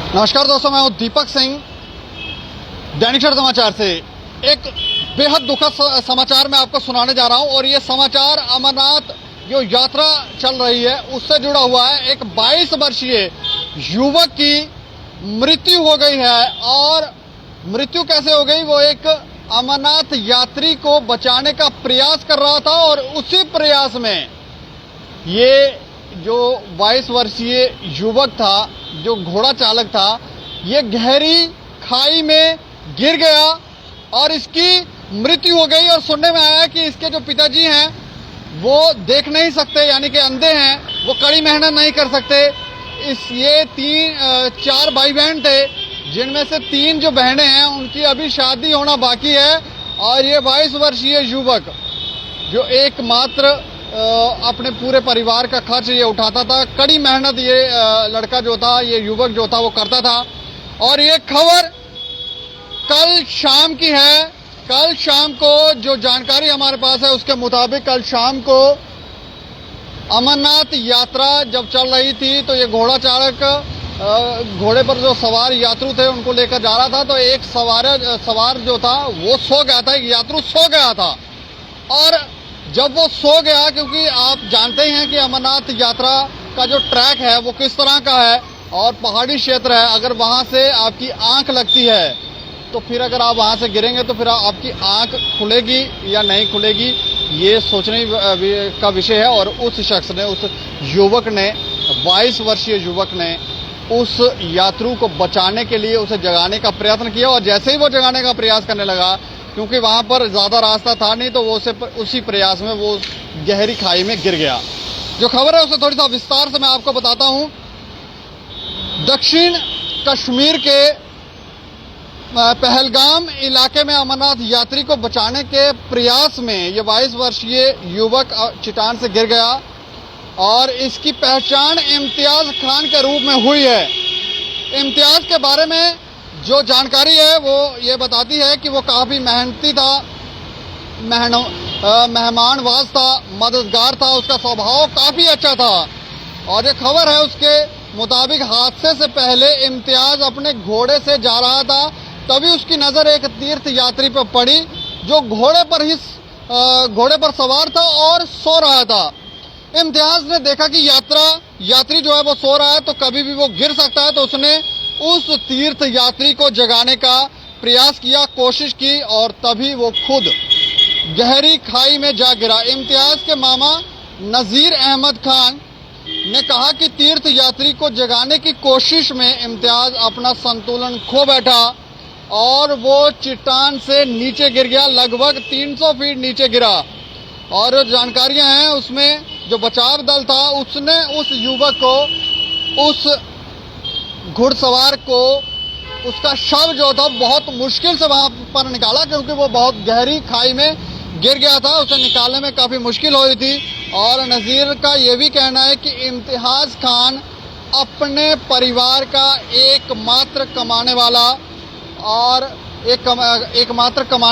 नमस्कार दोस्तों, मैं हूं दीपक सिंह, दैनिक सवेरा समाचार से। एक बेहद दुखद समाचार मैं आपको सुनाने जा रहा हूं और ये समाचार अमरनाथ जो यात्रा चल रही है उससे जुड़ा हुआ है। एक 22 वर्षीय युवक की मृत्यु हो गई है। और मृत्यु कैसे हो गई? वो एक अमरनाथ यात्री को बचाने का प्रयास कर रहा था और उसी प्रयास में ये जो 22 वर्षीय युवक था, जो घोड़ा चालक था, ये गहरी खाई में गिर गया और इसकी मृत्यु हो गई। और सुनने में आया कि इसके जो पिताजी हैं वो देख नहीं सकते, यानी कि अंधे हैं, वो कड़ी मेहनत नहीं कर सकते। ये 4 भाई बहन थे, जिनमें से 3 जो बहनें हैं उनकी अभी शादी होना बाकी है। और ये 22 वर्षीय युवक जो एकमात्र अपने पूरे परिवार का खर्च ये उठाता था, कड़ी मेहनत ये लड़का जो था, ये युवक जो था वो करता था। और ये खबर कल शाम की है। कल शाम को जो जानकारी हमारे पास है उसके मुताबिक कल शाम को अमरनाथ यात्रा जब चल रही थी तो ये घोड़ा चालक घोड़े पर जो सवार यात्रु थे उनको लेकर जा रहा था। तो एक सवार जो था वो सो गया था, एक यात्रु सो गया था। और जब वो सो गया, क्योंकि आप जानते हैं कि अमरनाथ यात्रा का जो ट्रैक है वो किस तरह का है और पहाड़ी क्षेत्र है, अगर वहां से आपकी आंख लगती है तो फिर अगर आप वहां से गिरेंगे तो फिर आपकी आंख खुलेगी या नहीं खुलेगी, ये सोचने का विषय है। और उस शख्स ने, उस युवक ने, 22 वर्षीय युवक ने उस यात्रु को बचाने के लिए उसे जगाने का प्रयत्न किया। और जैसे ही वो जगाने का प्रयास करने लगा, क्योंकि वहां पर ज्यादा रास्ता था नहीं, तो वो उसी प्रयास में वो गहरी खाई में गिर गया। जो खबर है उसे थोड़ी सा विस्तार से मैं आपको बताता हूं। दक्षिण कश्मीर के पहलगाम इलाके में अमरनाथ यात्री को बचाने के प्रयास में ये 22 वर्षीय युवक चट्टान से गिर गया। और इसकी पहचान इम्तियाज खान के रूप में हुई है। इम्तियाज के बारे में जो जानकारी है वो ये बताती है कि वो काफी मेहनती था, मेहमानवाज था, मददगार था, उसका स्वभाव काफी अच्छा था। और ये खबर है उसके मुताबिक हादसे से पहले इम्तियाज अपने घोड़े से जा रहा था, तभी उसकी नजर एक तीर्थ यात्री पर पड़ी जो घोड़े पर सवार था और सो रहा था। इम्तियाज ने देखा कि यात्री जो है वो सो रहा है तो कभी भी वो गिर सकता है, तो उसने उस तीर्थ यात्री को जगाने का प्रयास किया, कोशिश की, और तभी वो खुद गहरी खाई में जा गिरा। इम्तियाज के मामा नजीर अहमद खान ने कहा कि तीर्थ यात्री को जगाने की कोशिश में इम्तियाज अपना संतुलन खो बैठा और वो चट्टान से नीचे गिर गया, लगभग 300 फीट नीचे गिरा। और जो जानकारियां हैं उसमें जो बचाव दल था उसने उस युवक को, उस घुड़सवार को, उसका शव जो था बहुत मुश्किल से वहां पर निकाला, क्योंकि वो बहुत गहरी खाई में गिर गया था, उसे निकालने में काफी मुश्किल हो रही थी। और नजीर का ये भी कहना है कि इम्तियाज खान अपने परिवार का एकमात्र कमाने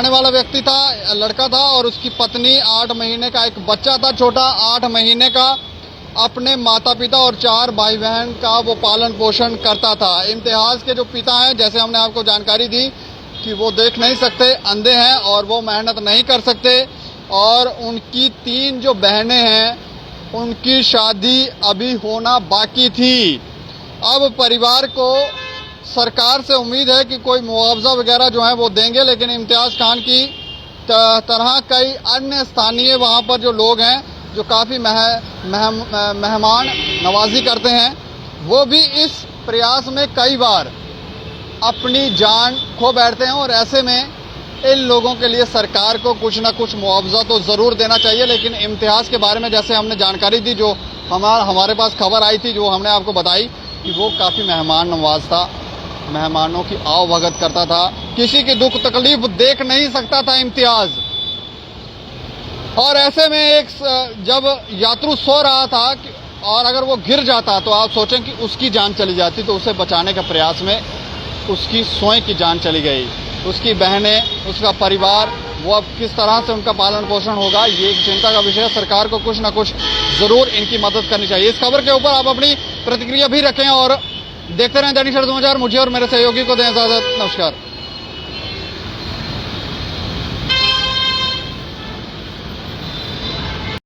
वाला व्यक्ति था, लड़का था। और उसकी पत्नी, 8 महीने का एक बच्चा था छोटा, 8 महीने का, अपने माता पिता और 4 भाई बहन का वो पालन पोषण करता था। इम्तियाज के जो पिता हैं, जैसे हमने आपको जानकारी दी कि वो देख नहीं सकते, अंधे हैं और वो मेहनत नहीं कर सकते। और उनकी 3 जो बहनें हैं उनकी शादी अभी होना बाकी थी। अब परिवार को सरकार से उम्मीद है कि कोई मुआवजा वगैरह जो है वो देंगे, लेकिन इम्तियाज खान की तरह कई अन्य स्थानीय वहाँ पर जो लोग हैं जो काफ़ी मेहमान नवाजी करते हैं, वो भी इस प्रयास में कई बार अपनी जान खो बैठते हैं। और ऐसे में इन लोगों के लिए सरकार को कुछ ना कुछ मुआवजा तो ज़रूर देना चाहिए। लेकिन इम्तियाज के बारे में जैसे हमने जानकारी दी, जो हमारे पास खबर आई थी, जो हमने आपको बताई कि वो काफ़ी मेहमान नवाज था, मेहमानों की आओ भगत करता था, किसी की दुख तकलीफ देख नहीं सकता था इम्तियाज। और ऐसे में जब यात्रु सो रहा था और अगर वो गिर जाता तो आप सोचें कि उसकी जान चली जाती, तो उसे बचाने के प्रयास में उसकी स्वयं की जान चली गई। उसकी बहनें, उसका परिवार, वो अब किस तरह से उनका पालन पोषण होगा, ये एक चिंता का विषय है। सरकार को कुछ ना कुछ जरूर इनकी मदद करनी चाहिए। इस खबर के ऊपर आप अपनी प्रतिक्रिया भी रखें और देखते रहें दैनिक सवेरा समाचार। मुझे और मेरे सहयोगी को दें इजाजत। नमस्कार।